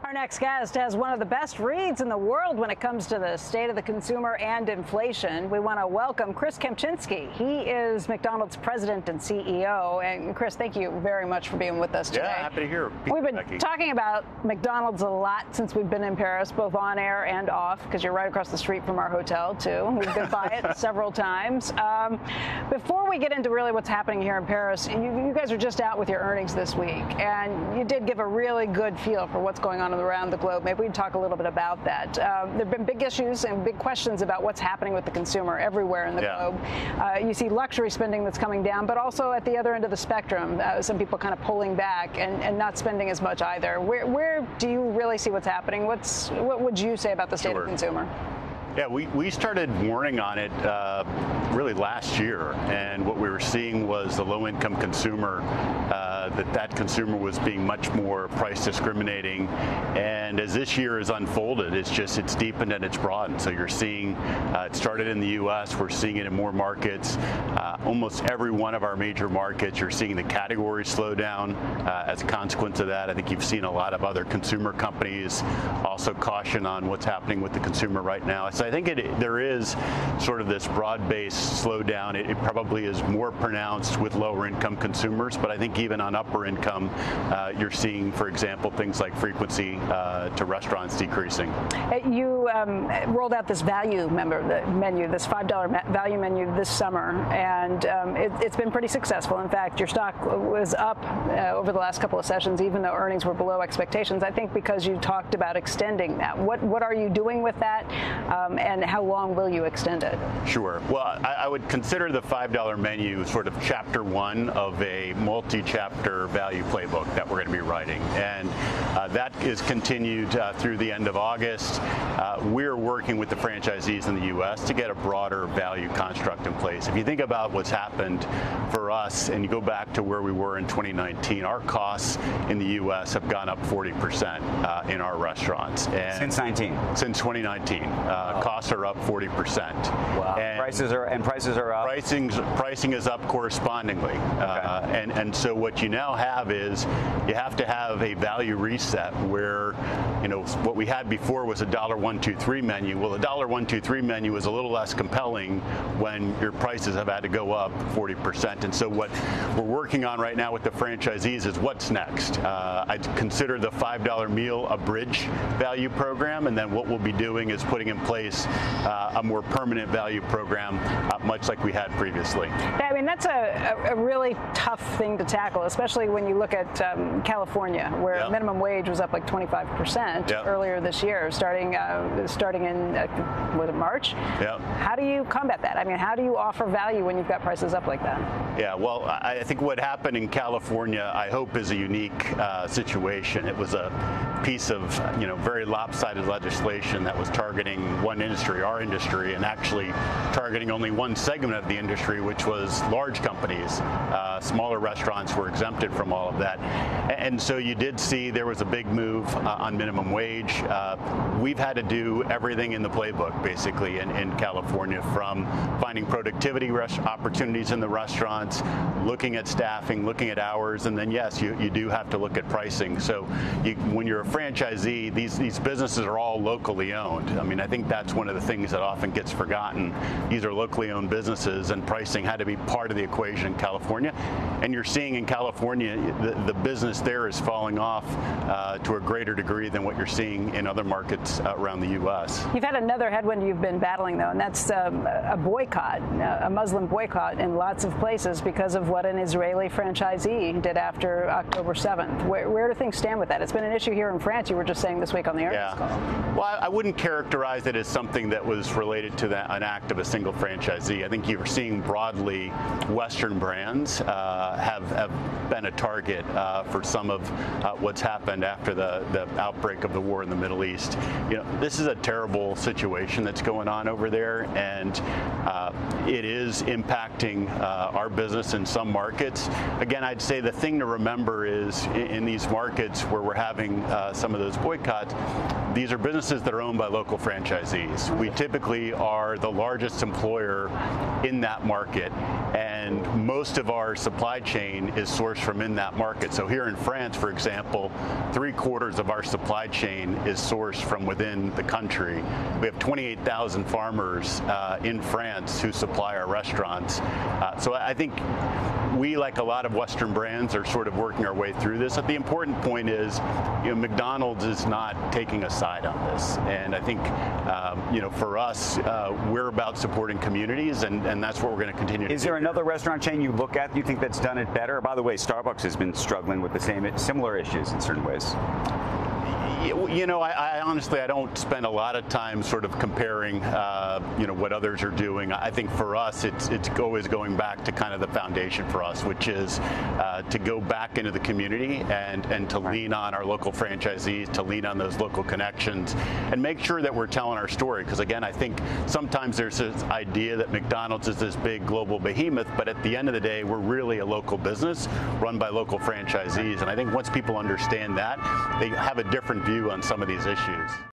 Our next guest has one of the best reads in the world when it comes to the state of the consumer and inflation. We want to welcome Chris Kempczinski. He is McDonald's president and CEO. And Chris, thank you very much for being with us today. Yeah, happy to hear. We've been talking about McDonald's a lot since we've been in Paris, both on air and off, because you're right across the street from our hotel, too. We've been by it several times. Before we get into really what's happening here in Paris, you guys are just out with your earnings this week, and you did give a really good feel for what's going on around the globe. Maybe we can talk a little bit about that. There have been big issues and big questions about what's happening with the consumer everywhere in the globe. You see luxury spending that's coming down, but also at the other end of the spectrum, some people kind of pulling back and not spending as much either. Where do you really see what's happening? What would you say about the state of the consumer? Yeah, we started warning on it really last year, and what we were seeing was the low-income consumer, that consumer was being much more price discriminating. And as this year has unfolded, it's deepened and it's broadened. So you're seeing it started in the U.S. We're seeing it in more markets. Almost every one of our major markets, you're seeing the category slow down as a consequence of that. I think you've seen a lot of other consumer companies also caution on what's happening with the consumer right now. So I think there is sort of this broad-based slowdown. It probably is more pronounced with lower-income consumers, but I think even on upper income, you're seeing, for example, things like frequency to restaurants decreasing. You rolled out this value menu, this $5 value menu this summer, and it's been pretty successful. In fact, your stock was up over the last couple of sessions, even though earnings were below expectations, I think because you talked about extending that. What are you doing with that, and how long will you extend it? Sure. Well, I would consider the $5 menu sort of chapter one of a multi-chapter value playbook that we're going to be writing, and that is continued through the end of August. We're working with the franchisees in the U.S. to get a broader value construct in place. If you think about what's happened for us and you go back to where we were in 2019, our costs in the U.S. have gone up 40% in our restaurants. And since 2019? Costs are up 40%. Wow. And prices are up? Pricing is up correspondingly. Okay. And so what you now have is you have to have a value reset where, what we had before was a $1-2-3 menu. Well, the $1-2-3 menu is a little less compelling when your prices have had to go up 40%. And so what we're working on right now with the franchisees is what's next. I'd consider the $5 meal a bridge value program, and then what we'll be doing is putting in place a more permanent value program, much like we had previously. Yeah, I mean, that's a really tough thing to tackle, especially when you look at California, where minimum wage was up like 25% earlier this year, starting in was it March? Yeah. How do you combat that? I mean, how do you offer value when you've got prices up like that? Yeah, well, I think what happened in California, I hope, is a unique situation. It was a piece of very lopsided legislation that was targeting one industry, our industry, and actually targeting only one segment of the industry, which was large companies. Smaller restaurants were exempted from all of that. And so you did see there was a big move on minimum wage. We've had to do everything in the playbook, basically, in California, from finding productivity opportunities in the restaurants, looking at staffing, looking at hours, and then, yes, you do have to look at pricing. So when you're a franchisee, these businesses are all locally owned. I mean, I think that's one of the things that often gets forgotten. These are locally owned businesses, and pricing had to be part of the equation in California. And you're seeing in California, the business there is falling off to a greater degree than what you're seeing in other markets around the U.S. You've had another headwind you've been battling, though, and that's a boycott, a Muslim boycott in lots of places because of what an Israeli franchisee did after October 7th. Where do things stand with that? It's been an issue here in France, you were just saying this week on the earnings call. Well, I wouldn't characterize it as something that was related to an act of a single franchisee. I think you're seeing broadly Western brands have been a target for some of what's happened after the outbreak of the war in the Middle East. This is a terrible situation that's going on over there, and it is impacting our business in some markets. Again, I'd say the thing to remember is in these markets where we're having some of those boycotts, these are businesses that are owned by local franchisees. communities. We typically are the largest employer in that market, and most of our supply chain is sourced from in that market. So here in France, for example, 3/4 of our supply chain is sourced from within the country. We have 28,000 farmers in France who supply our restaurants. So I think we, like a lot of Western brands, are sort of working our way through this. But the important point is, McDonald's is not taking a side on this. And I think, for us, we're about supporting communities, and that's what we're going to continue to do. Is there another restaurant chain you look at you think that's done it better? By the way, Starbucks has been struggling with similar issues in certain ways. I honestly, I don't spend a lot of time sort of comparing, what others are doing. I think for us, it's always going back to kind of the foundation for us, which is to go back into the community and to lean on our local franchisees, to lean on those local connections, and make sure that we're telling our story. Because again, I think sometimes there's this idea that McDonald's is this big global behemoth, but at the end of the day, we're really a local business run by local franchisees. And I think once people understand that, they have a different view on some of these issues.